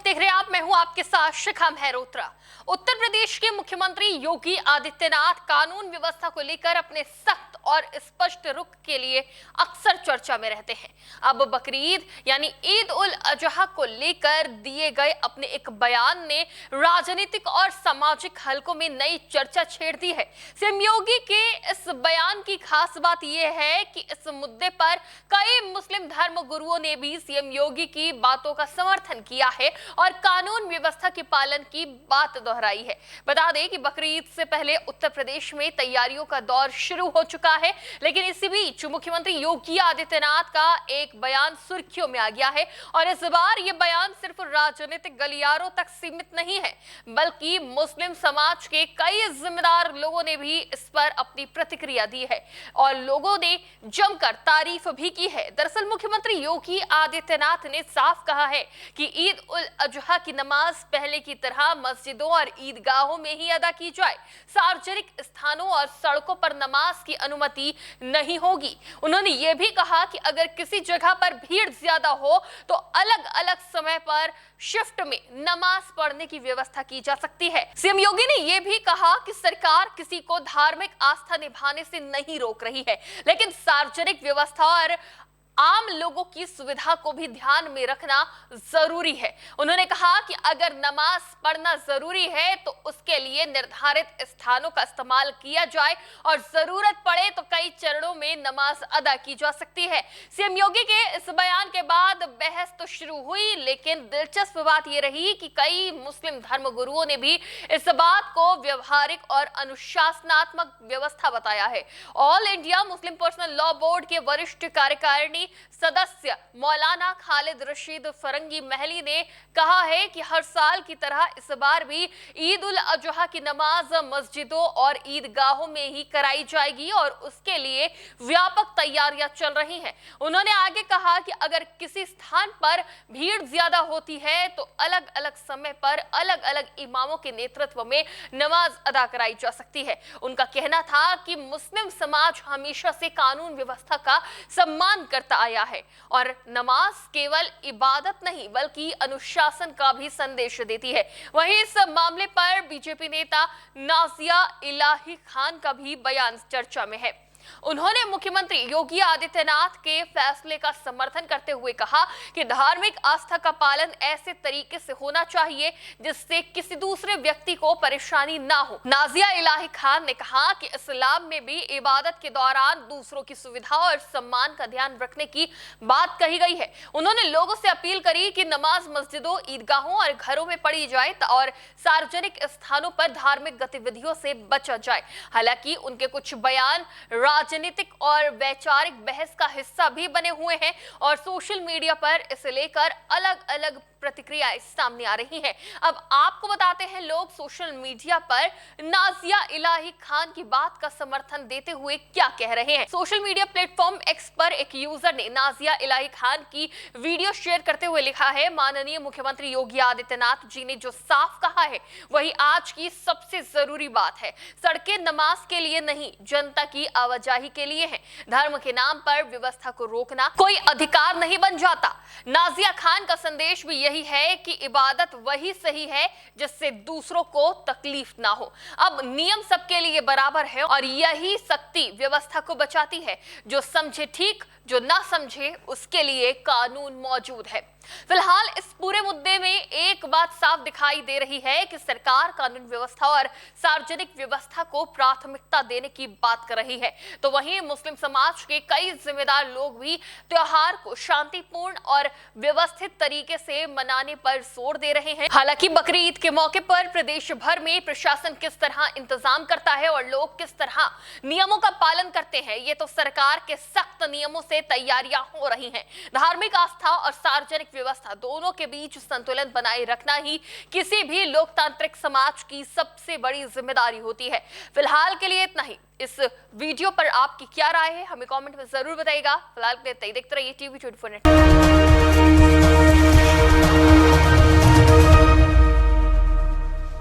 वक्त देख रहे हैं आप, मैं हूं आपके साथ शिखा मेहरोत्रा। उत्तर प्रदेश के मुख्यमंत्री योगी आदित्यनाथ कानून व्यवस्था को लेकर अपने सख्त और स्पष्ट रुख के लिए अक्सर चर्चा में रहते हैं। अब बकरीद यानी ईद उल अजहा को लेकर दिए गए अपने एक बयान ने राजनीतिक और सामाजिक हलकों में नई चर्चा छेड़ दी है। सीएम योगी के इस बयान की खास बात यह है कि इस मुद्दे पर कई मुस्लिम धर्म गुरुओं ने भी सीएम योगी की बातों का समर्थन किया है और कानून व्यवस्था के पालन की बात दोहराई है। बता दें कि बकरीद से पहले उत्तर प्रदेश में तैयारियों का दौर शुरू हो चुका है, लेकिन इसी बीच मुख्यमंत्री योगी आदित्यनाथ का एक बयान सुर्खियों में आ गया है और इस बार यह बयान सिर्फ राजनीतिक गलियारों तक सीमित नहीं है, बल्कि मुस्लिम समाज के कई जिम्मेदार लोगों ने भी इस पर अपनी प्रतिक्रिया दी है और लोगों ने जमकर तारीफ भी की है। दरअसल मुख्यमंत्री योगी आदित्यनाथ ने साफ कहा है कि ईद उल अजहा की नमाज पहले की तरह मस्जिदों और ईदगाहों में ही अदा की जाए। सार्वजनिक स्थानों और सड़कों पर नमाज की अनुमति नहीं होगी। उन्होंने यह भी कहा कि अगर किसी जगह पर भीड़ ज्यादा हो तो अलग अलग समय पर शिफ्ट में नमाज पढ़ने की व्यवस्था की जा सकती है। सीएम योगी ने यह भी कहा कि सरकार किसी को धार्मिक आस्था निभाने से नहीं रोक रही है, लेकिन सार्वजनिक व्यवस्था और आम लोगों की सुविधा को भी ध्यान में रखना जरूरी है। उन्होंने कहा कि अगर नमाज पढ़ना जरूरी है तो उसके लिए निर्धारित स्थानों का इस्तेमाल किया जाए और जरूरत पड़े तो कई चरणों में नमाज अदा की जा सकती है। सीएम योगी के इस बयान के बाद बहस तो शुरू हुई, लेकिन दिलचस्प बात यह रही कि कई मुस्लिम धर्म गुरुओं ने भी इस बात को व्यवहारिक और अनुशासनात्मक व्यवस्था बताया है। All India Muslim personal law board के वरिष्ठ कार्यकारिणी सदस्य मौलाना खालिद रशीद फरंगी महली ने कहा है कि हर साल की तरह इस बार भी ईद उल अजहा की नमाज मस्जिदों और ईदगाहों में ही कराई जाएगी और उसके लिए व्यापक तैयारियां चल रही हैं। उन्होंने आगे कहा कि अगर किसी स्थान पर भीड़ ज्यादा होती है तो अलग अलग समय पर अलग अलग इमामों के नेतृत्व में नमाज अदा कराई जा सकती है। उनका कहना था कि मुस्लिम समाज हमेशा से कानून व्यवस्था का सम्मान करता आया है और नमाज केवल इबादत नहीं बल्कि अनुशासन का भी संदेश देती है। वहीं इस मामले पर बीजेपी नेता नाजिया इलाही खान का भी बयान चर्चा में है। उन्होंने मुख्यमंत्री योगी आदित्यनाथ के फैसले का समर्थन करते हुए कहा कि धार्मिक आस्था का पालन ऐसे तरीके से होना चाहिए जिससे किसी दूसरे व्यक्ति को परेशानी ना हो। नाजिया इलाही खान ने कहा कि इस्लाम में भी इबादत के दौरान दूसरों की सुविधा और सम्मान का ध्यान रखने की बात कही गई है। उन्होंने लोगों से अपील करी कि नमाज मस्जिदों, ईदगाहों और घरों में पढ़ी जाए और सार्वजनिक स्थानों पर धार्मिक गतिविधियों से बचा जाए। हालांकि उनके कुछ बयान राजनीतिक और वैचारिक बहस का हिस्सा भी बने हुए हैं और सोशल मीडिया पर इसे लेकर अलग अलग प्रतिक्रियाएं सामने आ रही हैं। अब आपको बताते हैं लोग सोशल मीडिया पर नाजिया इलाही खान की बात का समर्थन देते हुए क्या कह रहे हैं। सोशल मीडिया प्लेटफॉर्म एक्स पर एक यूजर ने नाजिया इलाही खान की वीडियो शेयर करते हुए लिखा है, माननीय मुख्यमंत्री योगी आदित्यनाथ जी ने जो साफ कहा है वही आज की सबसे जरूरी बात है। सड़कें नमाज के लिए नहीं, जनता की आवाजाही के लिए है। धर्म के नाम पर व्यवस्था को रोकना कोई अधिकार नहीं बन जाता। नाजिया खान का संदेश भी यही है कि इबादत वही सही है जिससे दूसरों को तकलीफ ना हो। अब नियम सबके लिए बराबर है और यही शक्ति व्यवस्था को बचाती है। जो समझे ठीक, जो ना समझे उसके लिए कानून मौजूद है। फिलहाल इस पूरे मुद्दे में एक बात साफ दिखाई दे रही है कि सरकार कानून व्यवस्था और सार्वजनिक व्यवस्था को प्राथमिकता देने की बात कर रही है, तो वहीं मुस्लिम समाज के कई जिम्मेदार लोग भी त्योहार को शांतिपूर्ण और व्यवस्थित तरीके से मनाने पर जोर दे रहे हैं। हालांकि बकरीद के मौके पर प्रदेश भर में प्रशासन किस तरह इंतजाम करता है और लोग किस तरह नियमों का पालन करते हैं, ये तो सरकार के सख्त नियमों से तैयारियां हो रही हैं। धार्मिक आस्था और सार्वजनिक व्यवस्था दोनों के बीच संतुलन बनाए रखना ही किसी भी लोकतांत्रिक समाज की सबसे बड़ी जिम्मेदारी होती है। फिलहाल के लिए इतना ही। इस वीडियो पर आपकी क्या राय है हमें कमेंट में जरूर बताइएगा। फिलहाल के लिए देखते रहिए TV 24 नेटवर्क।